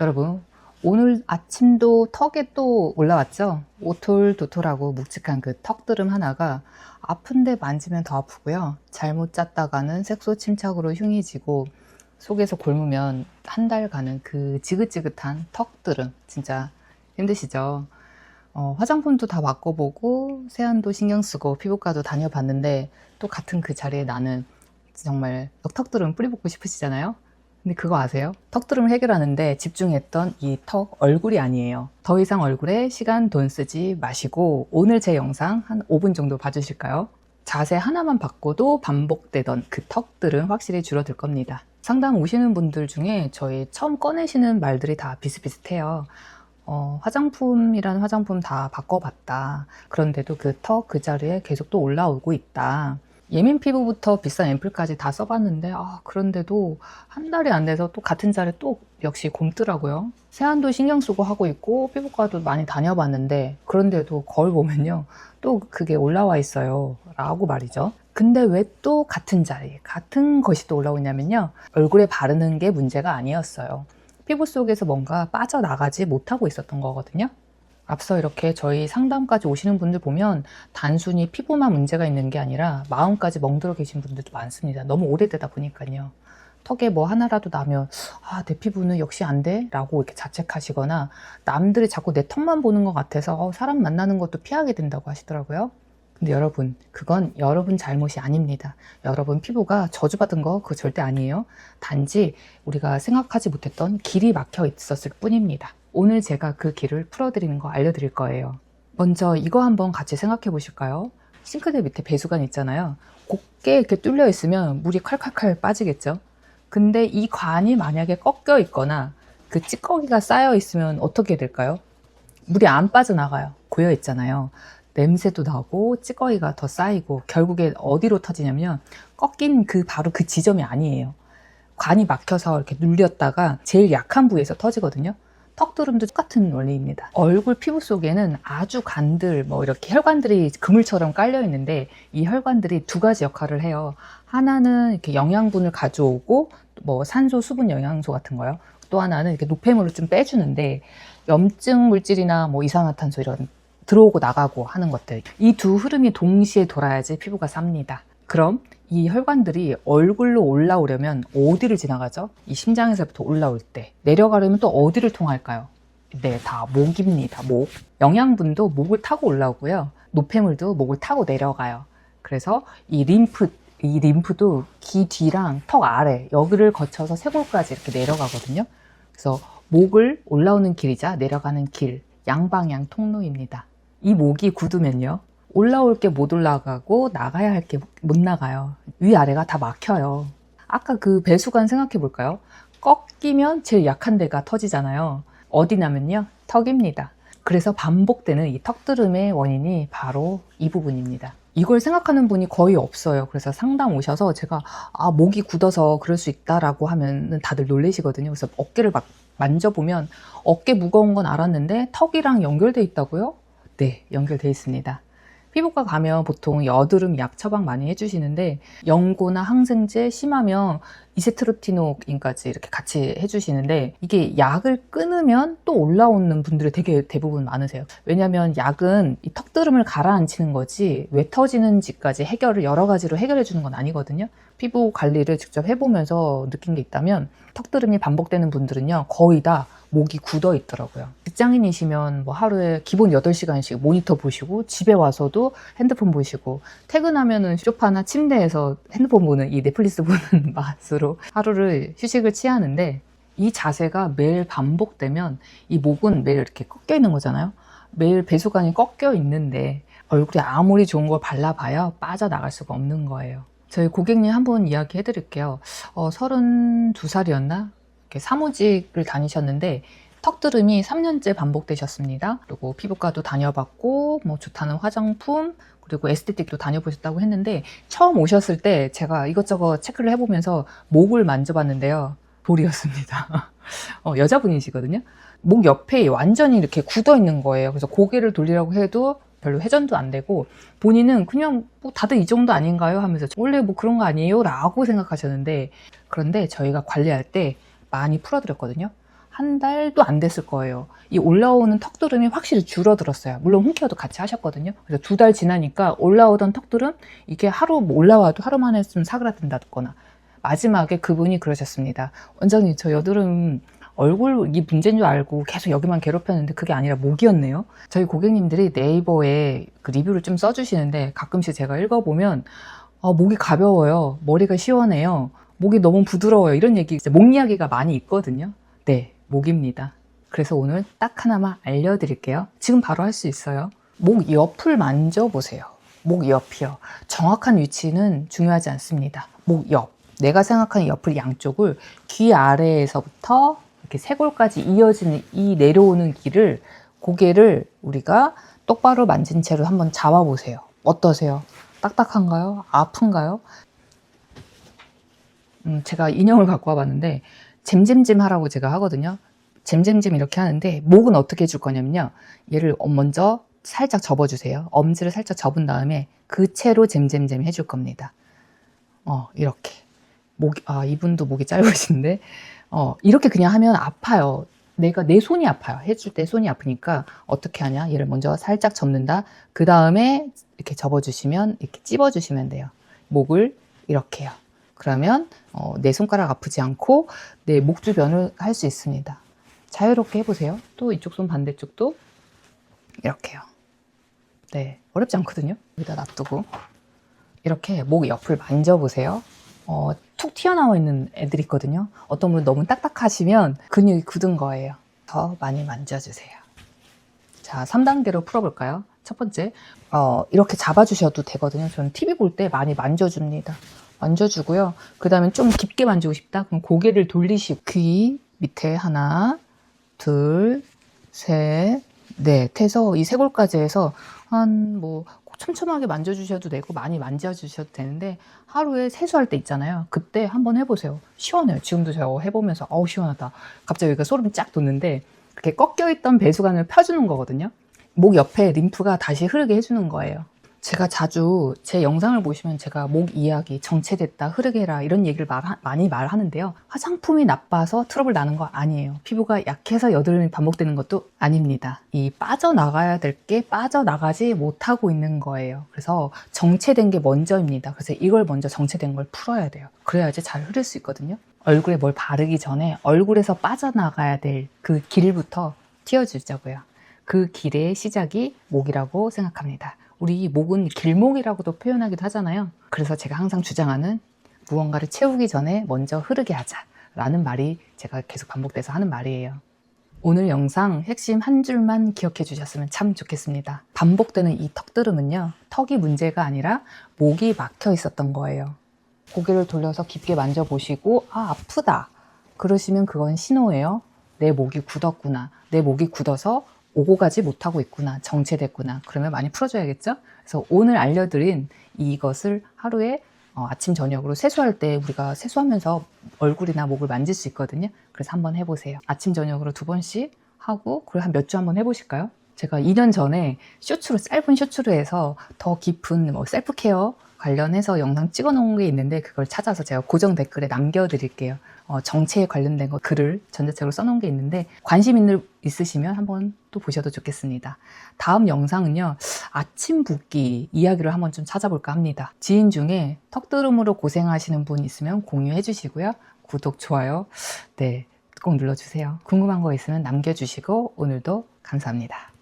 여러분, 오늘 아침도 턱에 또 올라왔죠? 오톨도톨하고 묵직한 그 턱드름 하나가 아픈데 만지면 더 아프고요. 잘못 짰다가는 색소 침착으로 흉해지고 속에서 곪으면 한 달 가는 그 지긋지긋한 턱드름 진짜 힘드시죠? 화장품도 다 바꿔보고 세안도 신경 쓰고 피부과도 다녀봤는데 또 같은 그 자리에 나는 정말 턱드름 뿌리볶고 싶으시잖아요? 근데 그거 아세요? 턱드름을 해결하는데 집중했던 이 턱 얼굴이 아니에요. 더 이상 얼굴에 시간 돈 쓰지 마시고 오늘 제 영상 한 5분 정도 봐주실까요? 자세 하나만 바꿔도 반복되던 그 턱들은 확실히 줄어들 겁니다. 상담 오시는 분들 중에 저희 처음 꺼내시는 말들이 다 비슷비슷해요. 화장품이란 화장품 다 바꿔봤다. 그런데도 그 턱 그 자리에 계속 또 올라오고 있다. 예민 피부부터 비싼 앰플까지 다 써봤는데 그런데도 한 달이 안 돼서 또 같은 자리에 또 역시 곪더라고요. 세안도 신경 쓰고 하고 있고 피부과도 많이 다녀봤는데 그런데도 거울 보면요 또 그게 올라와 있어요 라고 말이죠. 근데 왜 또 같은 자리 같은 것이 또 올라오냐면요, 얼굴에 바르는 게 문제가 아니었어요. 피부 속에서 뭔가 빠져나가지 못하고 있었던 거거든요. 앞서 이렇게 저희 상담까지 오시는 분들 보면 단순히 피부만 문제가 있는 게 아니라 마음까지 멍들어 계신 분들도 많습니다. 너무 오래되다 보니까요. 턱에 뭐 하나라도 나면 내 피부는 역시 안 돼? 라고 이렇게 자책하시거나 남들이 자꾸 내 턱만 보는 것 같아서 사람 만나는 것도 피하게 된다고 하시더라고요. 근데 여러분, 그건 여러분 잘못이 아닙니다. 여러분 피부가 저주받은 거 그거 절대 아니에요. 단지 우리가 생각하지 못했던 길이 막혀 있었을 뿐입니다. 오늘 제가 그 길을 풀어드리는 거 알려드릴 거예요. 먼저 이거 한번 같이 생각해 보실까요? 싱크대 밑에 배수관 있잖아요. 곱게 이렇게 뚫려 있으면 물이 칼칼칼 빠지겠죠. 근데 이 관이 만약에 꺾여 있거나 그 찌꺼기가 쌓여 있으면 어떻게 될까요? 물이 안 빠져나가요. 고여 있잖아요. 냄새도 나고 찌꺼기가 더 쌓이고 결국에 어디로 터지냐면 꺾인 바로 그 지점이 아니에요. 관이 막혀서 이렇게 눌렸다가 제일 약한 부위에서 터지거든요. 턱드름도 똑같은 원리입니다. 얼굴 피부 속에는 아주 간들 이렇게 혈관들이 그물처럼 깔려 있는데 이 혈관들이 두 가지 역할을 해요. 하나는 이렇게 영양분을 가져오고 산소, 수분, 영양소 같은 거요. 또 하나는 이렇게 노폐물을 좀 빼주는데 염증 물질이나 이산화탄소 이런 들어오고 나가고 하는 것들, 이 두 흐름이 동시에 돌아야지 피부가 삽니다. 그럼 이 혈관들이 얼굴로 올라오려면 어디를 지나가죠? 이 심장에서부터 올라올 때 내려가려면 또 어디를 통할까요? 네, 다 목입니다. 목. 영양분도 목을 타고 올라오고요. 노폐물도 목을 타고 내려가요. 그래서 이 림프도 귀 뒤랑 턱 아래 여기를 거쳐서 쇄골까지 이렇게 내려가거든요. 그래서 목을 올라오는 길이자 내려가는 길, 양방향 통로입니다. 이 목이 굳으면요, 올라올 게 못 올라가고 나가야 할 게 못 나가요. 위아래가 다 막혀요. 아까 그 배수관 생각해 볼까요? 꺾이면 제일 약한 데가 터지잖아요. 어디냐면요, 턱입니다. 그래서 반복되는 이 턱드름의 원인이 바로 이 부분입니다. 이걸 생각하는 분이 거의 없어요. 그래서 상담 오셔서 제가 목이 굳어서 그럴 수 있다라고 하면 다들 놀라시거든요. 그래서 어깨를 막 만져보면 어깨 무거운 건 알았는데 턱이랑 연결돼 있다고요? 네, 연결돼 있습니다. 피부과 가면 보통 여드름 약 처방 많이 해주시는데 연고나 항생제 심하면 이세트루티노인까지 이렇게 같이 해주시는데 이게 약을 끊으면 또 올라오는 분들이 되게 대부분 많으세요. 왜냐하면 약은 이 턱드름을 가라앉히는 거지 왜 터지는지까지 여러 가지로 해결해 주는 건 아니거든요. 피부 관리를 직접 해보면서 느낀 게 있다면 턱드름이 반복되는 분들은요 거의 다 목이 굳어 있더라고요. 직장인이시면 하루에 기본 8시간씩 모니터 보시고 집에 와서도 핸드폰 보시고 퇴근하면은 소파나 침대에서 핸드폰 보는 이 넷플릭스 보는 맛으로 하루를 휴식을 취하는데 이 자세가 매일 반복되면 이 목은 매일 이렇게 꺾여 있는 거잖아요. 매일 배수관이 꺾여 있는데 얼굴에 아무리 좋은 걸 발라봐야 빠져나갈 수가 없는 거예요. 저희 고객님 한번 이야기 해드릴게요. 32살이었나? 사무직을 다니셨는데 턱드름이 3년째 반복되셨습니다. 그리고 피부과도 다녀봤고 좋다는 화장품 그리고 에스테틱도 다녀보셨다고 했는데 처음 오셨을 때 제가 이것저것 체크를 해보면서 목을 만져봤는데요, 돌이었습니다. 여자분이시거든요. 목 옆에 완전히 이렇게 굳어 있는 거예요. 그래서 고개를 돌리라고 해도 별로 회전도 안 되고 본인은 그냥 다들 이 정도 아닌가요? 하면서 원래 그런 거 아니에요? 라고 생각하셨는데 그런데 저희가 관리할 때 많이 풀어드렸거든요. 한 달도 안 됐을 거예요. 이 올라오는 턱드름이 확실히 줄어들었어요. 물론 홈케어도 같이 하셨거든요. 그래서 2달 지나니까 올라오던 턱드름, 이게 하루 올라와도 하루 만에 좀 사그라든다거나, 마지막에 그분이 그러셨습니다. 원장님, 저 여드름 얼굴 이 문제인 줄 알고 계속 여기만 괴롭혔는데 그게 아니라 목이었네요. 저희 고객님들이 네이버에 그 리뷰를 좀 써주시는데 가끔씩 제가 읽어보면 목이 가벼워요, 머리가 시원해요, 목이 너무 부드러워요, 이런 얘기, 목 이야기가 많이 있거든요. 네, 목입니다. 그래서 오늘 딱 하나만 알려드릴게요. 지금 바로 할 수 있어요. 목 옆을 만져보세요. 목 옆이요. 정확한 위치는 중요하지 않습니다. 목 옆, 내가 생각하는 옆을 양쪽을 귀 아래에서부터 이렇게 쇄골까지 이어지는 이 내려오는 길을, 고개를 우리가 똑바로 만진 채로 한번 잡아보세요. 어떠세요? 딱딱한가요? 아픈가요? 제가 인형을 갖고 와봤는데 잼잼잼 하라고 제가 하거든요. 잼잼잼 이렇게 하는데, 목은 어떻게 해줄 거냐면요, 얘를 먼저 살짝 접어주세요. 엄지를 살짝 접은 다음에 그 채로 잼잼잼 해줄 겁니다. 이렇게. 이분도 목이 짧으신데, 이렇게 그냥 하면 아파요. 내 손이 아파요. 해줄 때 손이 아프니까 어떻게 하냐, 얘를 먼저 살짝 접는다. 그 다음에 이렇게 접어주시면, 이렇게 찝어주시면 돼요. 목을 이렇게요. 그러면 내 손가락 아프지 않고 내 목 주변을 할 수 있습니다. 자유롭게 해보세요. 또 이쪽 손 반대쪽도 이렇게요. 네, 어렵지 않거든요. 여기다 놔두고 이렇게 목 옆을 만져보세요. 툭 튀어나와 있는 애들이 있거든요. 어떤 분은 너무 딱딱하시면 근육이 굳은 거예요. 더 많이 만져주세요. 자, 3단계로 풀어볼까요? 첫 번째, 이렇게 잡아주셔도 되거든요. 저는 TV 볼 때 많이 만져줍니다. 만져주고요. 그 다음에 좀 깊게 만지고 싶다? 그럼 고개를 돌리시고 귀 밑에 하나, 둘, 셋, 넷 해서 이 쇄골까지 해서 촘촘하게 만져주셔도 되고 많이 만져주셔도 되는데, 하루에 세수할 때 있잖아요. 그때 한번 해보세요. 시원해요. 지금도 제가 해보면서 시원하다, 갑자기 여기가 소름이 쫙 돋는데, 그렇게 꺾여있던 배수관을 펴주는 거거든요. 목 옆에 림프가 다시 흐르게 해주는 거예요. 제가 자주 제 영상을 보시면 제가 목 이야기, 정체됐다, 흐르게 해라, 이런 얘기를 많이 말하는데요. 화장품이 나빠서 트러블 나는 거 아니에요. 피부가 약해서 여드름이 반복되는 것도 아닙니다. 이 빠져나가야 될 게 빠져나가지 못하고 있는 거예요. 그래서 정체된 게 먼저입니다. 그래서 이걸 먼저 정체된 걸 풀어야 돼요. 그래야지 잘 흐를 수 있거든요. 얼굴에 뭘 바르기 전에 얼굴에서 빠져나가야 될 그 길부터 틔워주자고요. 그 길의 시작이 목이라고 생각합니다. 우리 목은 길목이라고도 표현하기도 하잖아요. 그래서 제가 항상 주장하는, 무언가를 채우기 전에 먼저 흐르게 하자 라는 말이 제가 계속 반복돼서 하는 말이에요. 오늘 영상 핵심 한 줄만 기억해 주셨으면 참 좋겠습니다. 반복되는 이 턱드름은요, 턱이 문제가 아니라 목이 막혀 있었던 거예요. 고개를 돌려서 깊게 만져보시고 아프다 그러시면 그건 신호예요. 내 목이 굳었구나, 내 목이 굳어서 오고 가지 못하고 있구나, 정체됐구나. 그러면 많이 풀어줘야겠죠? 그래서 오늘 알려드린 이것을 하루에 아침 저녁으로 세수할 때, 우리가 세수하면서 얼굴이나 목을 만질 수 있거든요. 그래서 한번 해보세요. 아침 저녁으로 2번씩 하고, 그걸 한 몇 주 한번 해보실까요? 제가 2년 전에 짧은 쇼츠로 해서 더 깊은 셀프 케어 관련해서 영상 찍어 놓은 게 있는데, 그걸 찾아서 제가 고정 댓글에 남겨드릴게요. 정체에 관련된 거 글을 전자책으로 써놓은 게 있는데, 관심 있으시면 한번 또 보셔도 좋겠습니다. 다음 영상은요, 아침 붓기 이야기를 한번 좀 찾아볼까 합니다. 지인 중에 턱드름으로 고생하시는 분 있으면 공유해 주시고요. 구독, 좋아요, 네, 꼭 눌러주세요. 궁금한 거 있으면 남겨주시고, 오늘도 감사합니다.